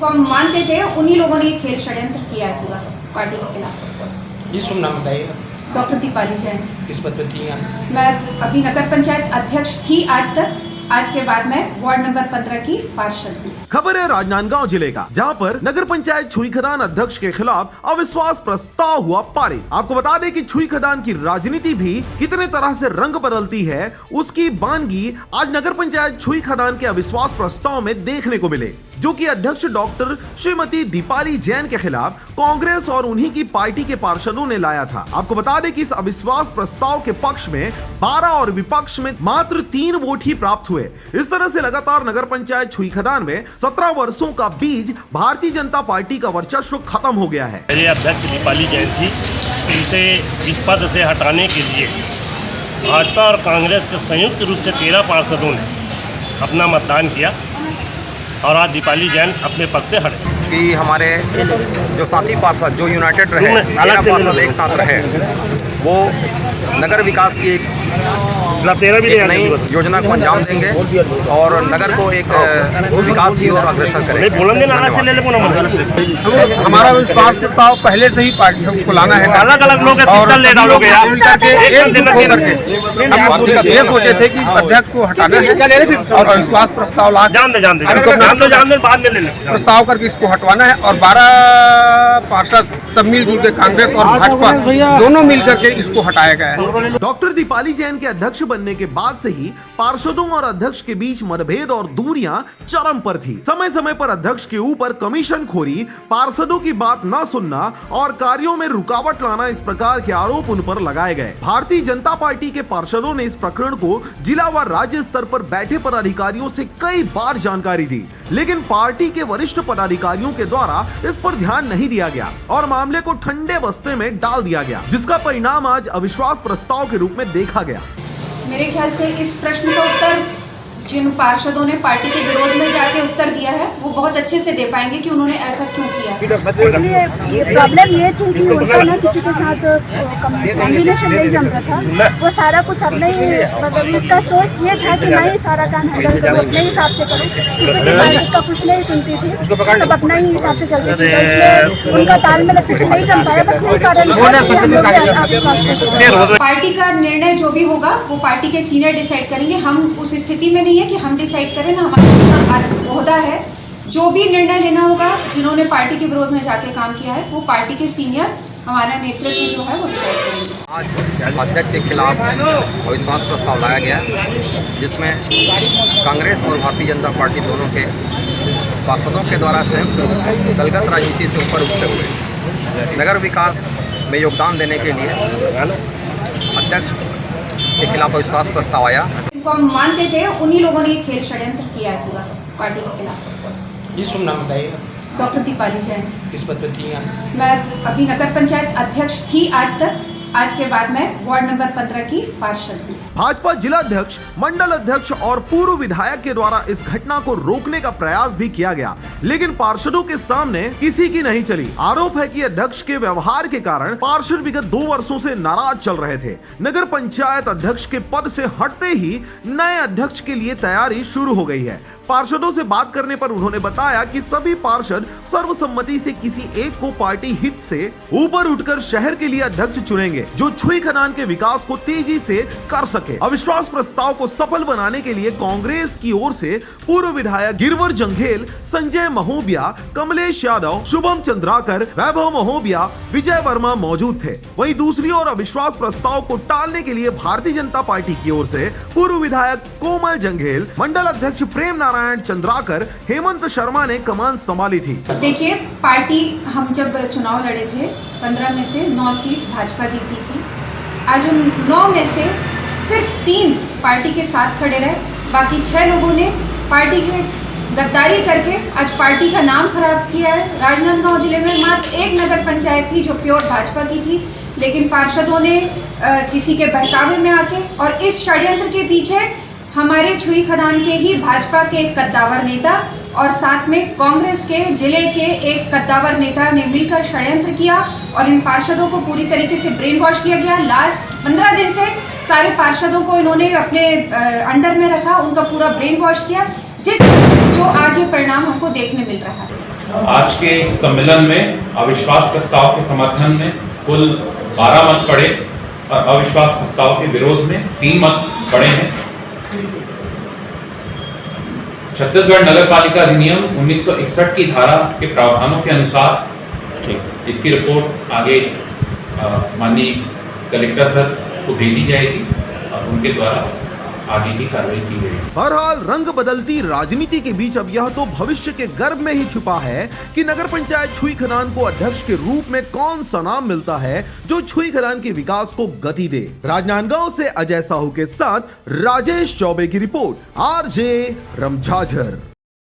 जिनको हम मानते थे, उन्हीं लोगों ने ये खेल षड्यंत्र किया है पूरा पार्टी के खिलाफ। ये शुभ नाम बताइए। डॉक्टर दीपाली जैन। किस पद पर थी आप? मैं अभी नगर पंचायत अध्यक्ष थी आज तक। आज के बाद मैं वार्ड नंबर 15 की पार्षद हूँ। खबर है राजनांदगांव जिले का, जहां पर नगर पंचायत छुई खदान अध्यक्ष के खिलाफ अविश्वास प्रस्ताव हुआ पारित। आपको बता दें कि छुई खदान की राजनीति भी कितने तरह से रंग बदलती है, उसकी बानगी आज नगर पंचायत छुई खदान के अविश्वास प्रस्ताव में देखने को मिले, जो कि अध्यक्ष डॉक्टर श्रीमती दीपाली जैन के खिलाफ कांग्रेस और उन्हीं की पार्टी के पार्षदों ने लाया था। आपको बता दें कि इस अविश्वास प्रस्ताव के पक्ष में 12 और विपक्ष में मात्र 3 वोट ही प्राप्त हुए। इस तरह से लगातार नगर पंचायत छुई खदान में 17 वर्षों का बीज भारतीय जनता पार्टी का वर्चस्व खत्म हो गया है। मेरे अध्यक्ष दीपाली जैन थी, इसे इस पद से हटाने के लिए भाजपा और कांग्रेस के संयुक्त रूप से 13 पार्षदों ने अपना मतदान किया और आज दीपाली जैन अपने पद से हटे। कि हमारे जो साथी पार्षद जो यूनाइटेड रहे, 13 पार्षद एक साथ रहे, वो नगर विकास की एक नई योजना को अंजाम देंगे और नगर को एक विकास की ओर अग्रसर करेंगे। हमारा विश्वास प्रस्ताव पहले से ही पार्टी को लाना है। अलग-अलग लोग और मिलकर एकजुट होकर के हम ये सोचे थे कि अध्यक्ष को हटाना है और अविश्वास प्रस्ताव ला प्रस्ताव करके इसको हटवाना है और 12 पार्षद सब मिलजुल के कांग्रेस और भाजपा दोनों मिलकर के इसको हटाया गया है। डॉक्टर दीपाली जैन के अध्यक्ष बनने के बाद से ही पार्षदों और अध्यक्ष के बीच मतभेद और दूरियां चरम पर थी। समय समय पर अध्यक्ष के ऊपर कमीशन खोरी, पार्षदों की बात न सुनना और कार्यों में रुकावट लाना, इस प्रकार के आरोप उन पर लगाए गए। भारतीय जनता पार्टी के पार्षदों ने इस प्रकरण को जिला व राज्य स्तर पर बैठे पदाधिकारियों से कई बार जानकारी दी, लेकिन पार्टी के वरिष्ठ पदाधिकारियों के द्वारा इस पर ध्यान नहीं दिया गया और मामले को ठंडे बस्ते में डाल दिया गया, जिसका परिणाम आज अविश्वास प्रस्ताव के रूप में देखा गया। मेरे ख्याल से इस प्रश्न का उत्तर जिन पार्षदों ने पार्टी के विरोध में जाके उत्तर दिया है, वो बहुत अच्छे से दे पाएंगे कि उन्होंने ऐसा क्यों किया। इसलिए ये प्रॉब्लम ये थी कि उनका ना किसी के साथ कॉम्बिनेशन नहीं जम रहा था। वो सारा कुछ अपने ही मतलब उनका सोच ये था कि मैं ही सारा काम हैंडल करूँ, अपने हिसाब से करूँ, किसी भी पार्षद का कुछ नहीं सुनती थी, सब अपना ही हिसाब से चलती थी। तो इसलिए उनका तालमेल अच्छे से नहीं जम पाया। बस यही कारण पार्टी का निर्णय जो भी होगा वो पार्टी के सीनियर डिसाइड करेंगे। हम उस स्थिति में नहीं है कि हम डिसाइड करें, ना हमारा ओहदा है। जो भी निर्णय लेना होगा, जिन्होंने पार्टी के विरोध में जाके काम किया है, वो पार्टी के सीनियर हमारा नेतृत्व जो है वो डिसाइड करेंगे। आज अध्यक्ष के खिलाफ अविश्वास प्रस्ताव लाया गया, जिसमें कांग्रेस और भारतीय जनता पार्टी दोनों के पार्षदों के द्वारा संयुक्त रूप से दलगत राजनीति से ऊपर उठते हुए नगर विकास में योगदान देने के लिए अध्यक्ष के खिलाफ अविश्वास प्रस्ताव आया। जिनको हम मानते थे, उन्हीं लोगों ने ये खेल षड्यंत्र किया है पूरा पार्टी के खिलाफ। ये शुभ नाम बताइए। डॉक्टर दीपाली जैन। किस पद पर थी आप? मैं अभी नगर पंचायत अध्यक्ष थी आज तक। आज के बाद मैं वार्ड नंबर 15 की पार्षद हूँ। भाजपा जिला अध्यक्ष, मंडल अध्यक्ष और पूर्व विधायक के द्वारा इस घटना को रोकने का प्रयास भी किया गया, लेकिन पार्षदों के सामने किसी की नहीं चली। आरोप है कि अध्यक्ष के व्यवहार के कारण पार्षद विगत 2 वर्षों से नाराज चल रहे थे। नगर पंचायत अध्यक्ष के पद से हटते ही नए अध्यक्ष के लिए तैयारी शुरू हो गई है। पार्षदों से बात करने पर उन्होंने बताया कि सभी पार्षद सर्वसम्मति से किसी एक को पार्टी हित से ऊपर उठकर शहर के लिए अध्यक्ष चुनेंगे, जो छुई खदान के विकास को तेजी से कर सके। अविश्वास प्रस्ताव को सफल बनाने के लिए कांग्रेस की ओर से पूर्व विधायक गिरवर जंघेल, संजय महोबिया, कमलेश यादव, शुभम चंद्राकर, वैभव महोबिया, विजय वर्मा मौजूद थे। वहीं दूसरी ओर अविश्वास प्रस्ताव को टालने के लिए भारतीय जनता पार्टी की ओर से पूर्व विधायक कोमल जंघेल, मंडल अध्यक्ष प्रेम नारायण चंद्राकर, हेमंत शर्मा ने कमान संभाली थी। देखिए, पार्टी हम जब चुनाव लड़े थे 15 में से 9 सीट भाजपा जीती थी। आज उन 9 में से सिर्फ 3 पार्टी के साथ खड़े रहे, बाकी 6 लोगों ने पार्टी के गद्दारी करके आज पार्टी का नाम खराब किया है। राजनांदगांव जिले में मात्र एक नगर पंचायत थी जो प्योर भाजपा की थी, लेकिन पार्षदों ने किसी के बहकावे में आके और इस षड्यंत्र के पीछे हमारे छुई खदान के ही भाजपा के एक कद्दावर नेता और साथ में कांग्रेस के जिले के एक कद्दावर नेता ने मिलकर षड्यंत्र किया और इन पार्षदों को पूरी तरीके से ब्रेन वॉश किया गया। लास्ट 15 दिन से सारे पार्षदों को इन्होंने अपने अंडर में रखा, उनका पूरा ब्रेन वॉश किया, जो आज ये परिणाम हमको देखने मिल रहा है। आज के सम्मेलन में अविश्वास प्रस्ताव के समर्थन में कुल 12 मत पड़े और अविश्वास प्रस्ताव के विरोध में 3 मत पड़े हैं। छत्तीसगढ़ नगर पालिका अधिनियम 1961 की धारा के प्रावधानों के अनुसार इसकी रिपोर्ट आगे माननीय कलेक्टर सर को भेजी जाएगी और उनके द्वारा आगे की कार्रवाई की गई। बहरहाल रंग बदलती राजनीति के बीच अब यह तो भविष्य के गर्भ में ही छिपा है कि नगर पंचायत छुई खदान को अध्यक्ष के रूप में कौन सा नाम मिलता है जो छुई खदान के विकास को गति दे। राजनांदगांव से अजय साहू के साथ राजेश चौबे की रिपोर्ट, आरजे रमझाझर।